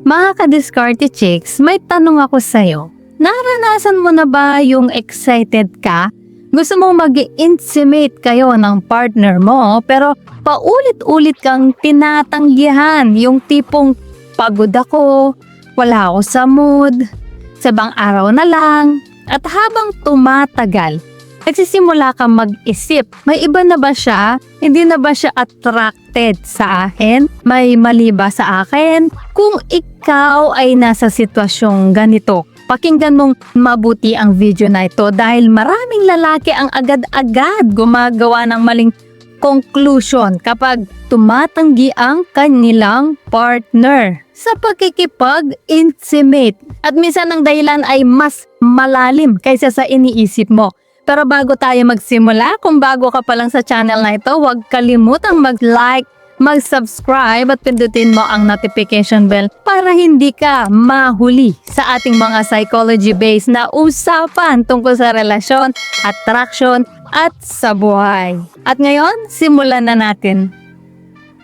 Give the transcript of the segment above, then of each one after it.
Mga ka-diskarte chicks, may tanong ako sa'yo. Naranasan mo na ba yung excited ka? Gusto mong mag-intimate kayo ng partner mo pero paulit-ulit kang tinatanggihan, yung tipong pagod ako, wala ako sa mood, sabang araw na lang. At habang tumatagal, nagsisimula kang mag-isip, may iba na ba siya? Hindi na ba siya attracted sa akin? May mali ba sa akin? Kung ikaw ay nasa sitwasyong ganito, pakinggan mong mabuti ang video na ito dahil maraming lalaki ang agad-agad gumagawa ng maling conclusion kapag tumatanggi ang kanilang partner sa pagkikipag-intimate. At minsan ang dahilan ay mas malalim kaysa sa iniisip mo. Pero bago tayo magsimula, kung bago ka pa lang sa channel na ito, huwag kalimutang mag-like, mag-subscribe at pindutin mo ang notification bell para hindi ka mahuli sa ating mga psychology-based na usapan tungkol sa relasyon, attraction, at sa buhay. At ngayon, simulan na natin.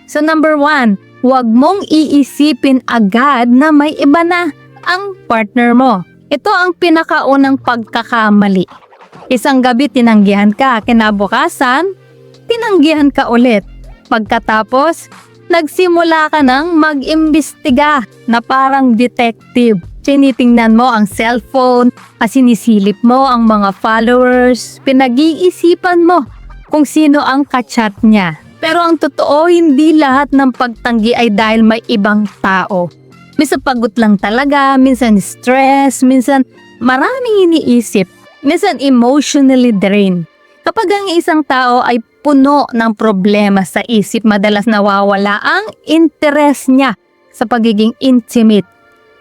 So number 1, huwag mong iisipin agad na may iba na ang partner mo. Ito ang pinakaunang pagkakamali. Isang gabi tinanggihan ka, kinabukasan, tinanggihan ka ulit. Pagkatapos, nagsimula ka ng mag-imbestiga na parang detective. Tinitingnan mo ang cellphone, sinisilip mo ang mga followers, pinag-iisipan mo kung sino ang kachat niya. Pero ang totoo, hindi lahat ng pagtanggi ay dahil may ibang tao. Minsan pagod lang talaga, minsan stress, minsan maraming iniisip, minsan emotionally drained. Kapag ang isang tao ay puno ng problema sa isip, madalas nawawala ang interest niya sa pagiging intimate.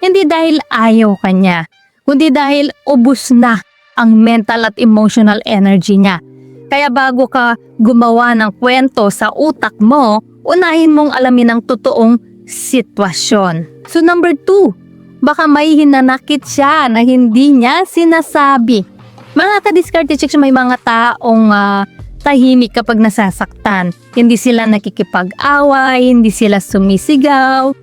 Hindi dahil ayaw ka niya, kundi dahil ubos na ang mental at emotional energy niya. Kaya bago ka gumawa ng kwento sa utak mo, unahin mong alamin ang totoong sitwasyon. So number 2, baka may hinanakit siya na hindi niya sinasabi. Mga ka-diskarte chicks, may mga taong tahimik kapag nasasaktan. Hindi sila nakikipag-away, hindi sila sumisigaw,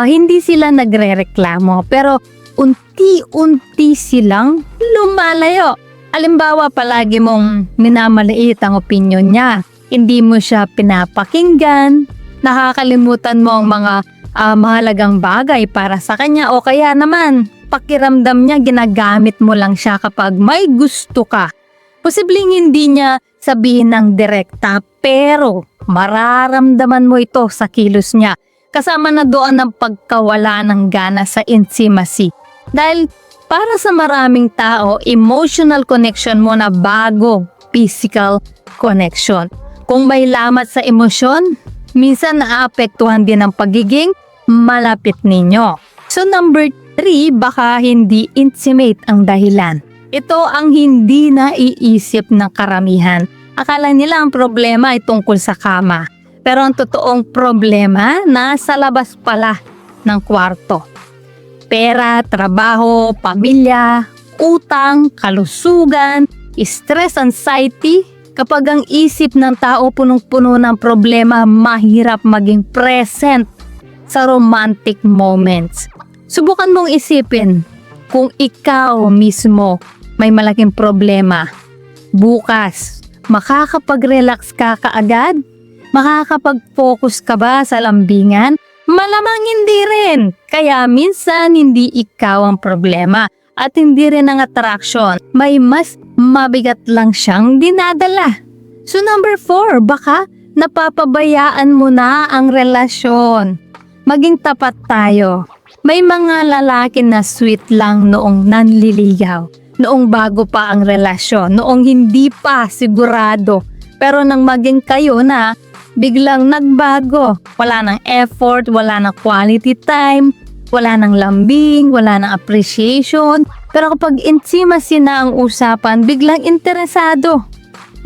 hindi sila nagre-reklamo. Pero unti-unti silang lumalayo. Halimbawa, palagi mong minamaliit ang opinyon niya. Hindi mo siya pinapakinggan, nakakalimutan mo ang mga mahalagang bagay para sa kanya o kaya naman pakiramdam niya ginagamit mo lang siya kapag may gusto ka. Posibleng hindi niya sabihin ng direkta pero mararamdaman mo ito sa kilos niya. Kasama na doon ang pagkawala ng gana sa intimacy. Dahil para sa maraming tao, emotional connection mo na bago physical connection. Kung may lamat sa emosyon, minsan naapektuhan din ang pagiging malapit ninyo. So number 3, baka hindi intimate ang dahilan. Ito ang hindi naiisip ng karamihan. Akala nila ang problema ay tungkol sa kama. Pero ang totoong problema nasa labas pala ng kwarto. Pera, trabaho, pamilya, utang, kalusugan, stress, anxiety. Kapag ang isip ng tao punong-puno ng problema, mahirap maging present sa romantic moments. Subukan mong isipin kung ikaw mismo may malaking problema. Bukas, makakapag-relax ka kaagad? Makakapag-focus ka ba sa lambingan? Malamang hindi rin. Kaya minsan hindi ikaw ang problema at hindi rin ang attraction. May mas mabigat lang siyang dinadala. So number 4, baka napapabayaan mo na ang relasyon. Maging tapat tayo. May mga lalaki na sweet lang noong nanliligaw, noong bago pa ang relasyon, noong hindi pa sigurado. Pero nang maging kayo na, biglang nagbago. Wala nang effort, wala nang quality time, wala nang lambing, wala nang appreciation. Pero kapag intimacy na ang usapan, biglang interesado.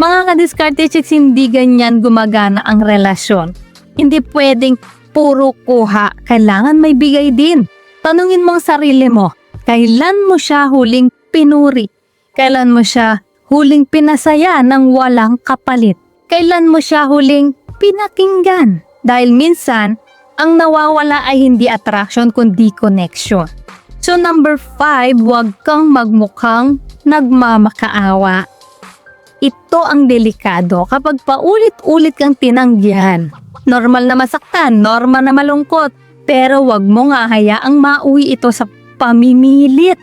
Mga ka-diskarte chicks, hindi ganyan gumagana ang relasyon. Hindi pwedeng puro kuha, kailangan may bigay din. Tanungin mo ang sarili mo, kailan mo siya huling pinuri? Kailan mo siya huling pinasaya ng walang kapalit? Kailan mo siya huling pinakinggan? Dahil minsan, Ang nawawala ay hindi attraction kundi connection. So number 5, huwag kang magmukhang nagmamakaawa. Ito ang delikado kapag paulit-ulit kang tinanggihan. Normal na masaktan, normal na malungkot, pero huwag mo nga hayaang mauwi ito sa pamimilit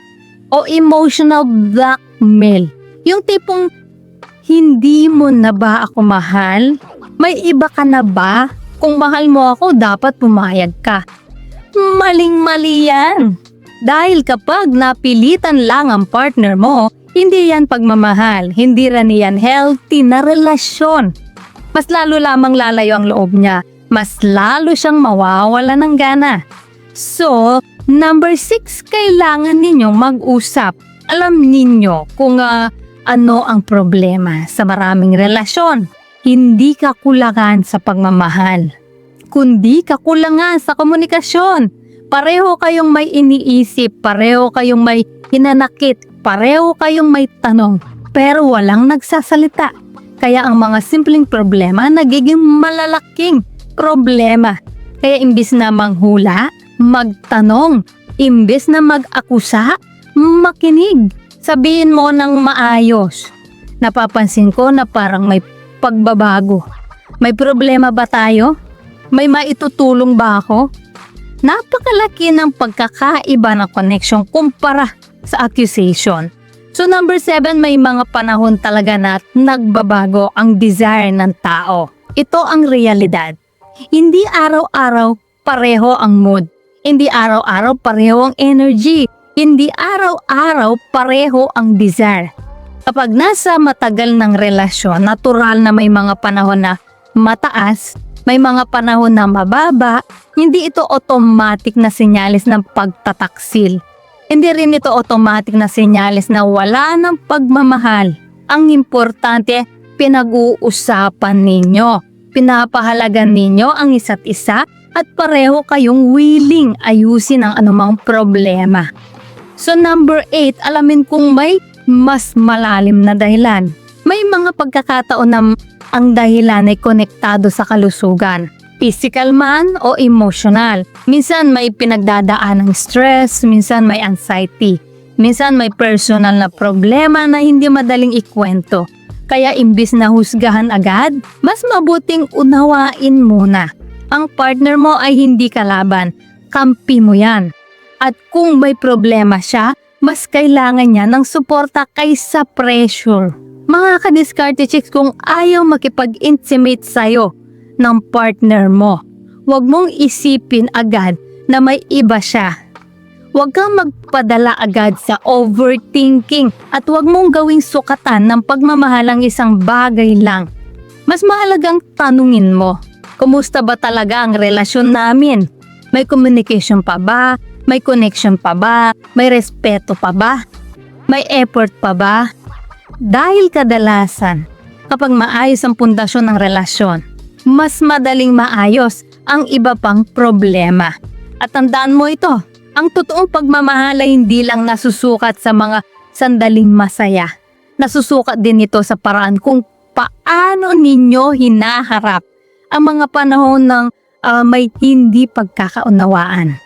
o emotional blackmail. Yung tipong, hindi mo na ba ako mahal? May iba ka na ba? Kung mahal mo ako, dapat pumayag ka. Maling-mali yan. Dahil kapag napilitan lang ang partner mo, hindi yan pagmamahal, hindi rin yan healthy na relasyon. Mas lalo lamang lalayo ang loob niya, mas lalo siyang mawawala ng gana. So, number 6, kailangan ninyong mag-usap. Alam ninyo kung ano ang problema sa maraming relasyon. Hindi kakulangan sa pagmamahal, kundi kakulangan sa komunikasyon. Pareho kayong may iniisip, pareho kayong may hinanakit, pareho kayong may tanong, pero walang nagsasalita. Kaya ang mga simpleng problema nagiging malalaking problema. Kaya imbis na manghula, magtanong. Imbis na mag-akusa, makinig. Sabihin mo ng maayos. Napapansin ko na parang may pagbabago. May problema ba tayo? May maitutulong ba ako? Napakalaki ng pagkakaiba ng connection kumpara sa accusation. So number 7, may mga panahon talaga na nagbabago ang desire ng tao. Ito ang realidad. Hindi araw-araw pareho ang mood. Hindi araw-araw pareho ang energy. Hindi araw-araw pareho ang desire. Kapag nasa matagal ng relasyon, natural na may mga panahon na mataas, may mga panahon na mababa, hindi ito automatic na senyales ng pagtataksil. Hindi rin ito automatic na senyales na wala ng pagmamahal. Ang importante, pinag-uusapan ninyo. Pinapahalagan ninyo ang isa't isa at pareho kayong willing ayusin ang anumang problema. So number 8, alamin kung may mas malalim na dahilan. May mga pagkakataon na ang dahilan ay konektado sa kalusugan, physical man o emotional. Minsan may pinagdadaan ng stress, minsan may anxiety, minsan may personal na problema na hindi madaling ikwento. Kaya imbis na husgahan agad, mas mabuting unawain muna. Ang partner mo ay hindi kalaban, kampi mo yan. At kung may problema siya, mas kailangan niya ng suporta kaysa pressure. Mga kadiskarte chicks, kung ayaw makipag-intimate sa'yo ng partner mo, huwag mong isipin agad na may iba siya. Huwag kang magpadala agad sa overthinking at huwag mong gawing sukatan ng pagmamahal ang isang bagay lang. Mas mahalagang tanungin mo, kumusta ba talaga ang relasyon namin? May communication pa ba? May connection pa ba? May respeto pa ba? May effort pa ba? Dahil kadalasan, kapag maayos ang pundasyon ng relasyon, mas madaling maayos ang iba pang problema. At tandaan mo ito, ang totoong pagmamahal ay hindi lang nasusukat sa mga sandaling masaya. Nasusukat din ito sa paraan kung paano ninyo hinaharap ang mga panahon ng may hindi pagkakaunawaan.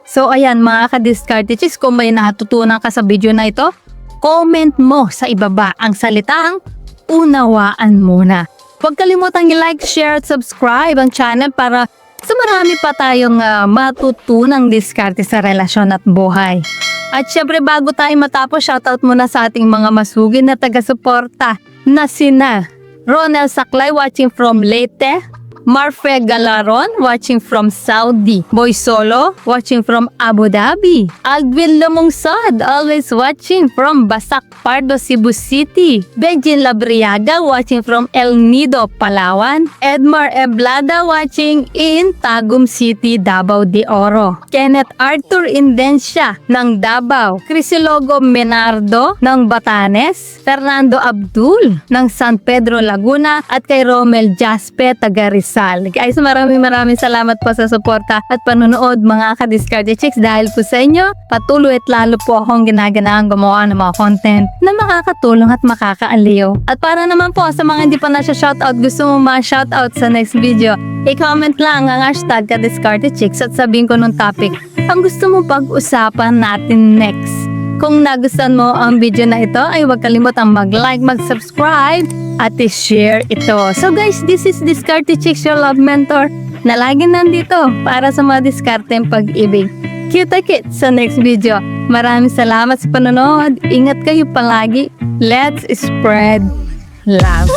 So ayan mga ka-diskarte chicks, kung may natutunan ka sa video na ito, comment mo sa ibaba ang salitang unawaan muna. Huwag kalimutang i-like, share at subscribe ang channel para sa marami pa tayong matutunang diskarte sa relasyon at buhay. At syempre bago tayo matapos, shoutout muna sa ating mga masugid na taga-suporta na sina Ronel Saklay watching from Leyte, Marfe Galaron watching from Saudi, Boy Solo watching from Abu Dhabi, Aldwin Lumungsod always watching from Basak Pardo, Cebu City, Benjin Labriaga watching from El Nido, Palawan, Edmar Eblada watching in Tagum City, Davao de Oro, Kenneth Arthur Indencia ng Davao, Crisilogo Menardo ng Batanes, Fernando Abdul ng San Pedro, Laguna at kay Romel Jaspe taga Rizal Rizal. Guys, maraming salamat po sa suporta at panonood mga ka-Diskarte Chicks. Dahil po sa inyo, patuloy at lalo po akong ginaganaan gumawa ng mga content na makakatulong at makakaaliw. At para naman po sa mga hindi pa na siya shoutout, gusto mo ma-shoutout sa next video, i-comment lang ang hashtag ka-Diskarte Chicks at sabihin ko nung topic ang gusto mo pag-usapan natin next. Kung nagustuhan mo ang video na ito, ay huwag kalimutang mag-like, mag-subscribe, at i-share ito. So guys, this is Diskarte Chicks, your love mentor, na lagi nandito para sa mga diskarteng pag-ibig. Kita-kits sa next video. Maraming salamat sa panonood. Ingat kayo palagi. Let's spread love.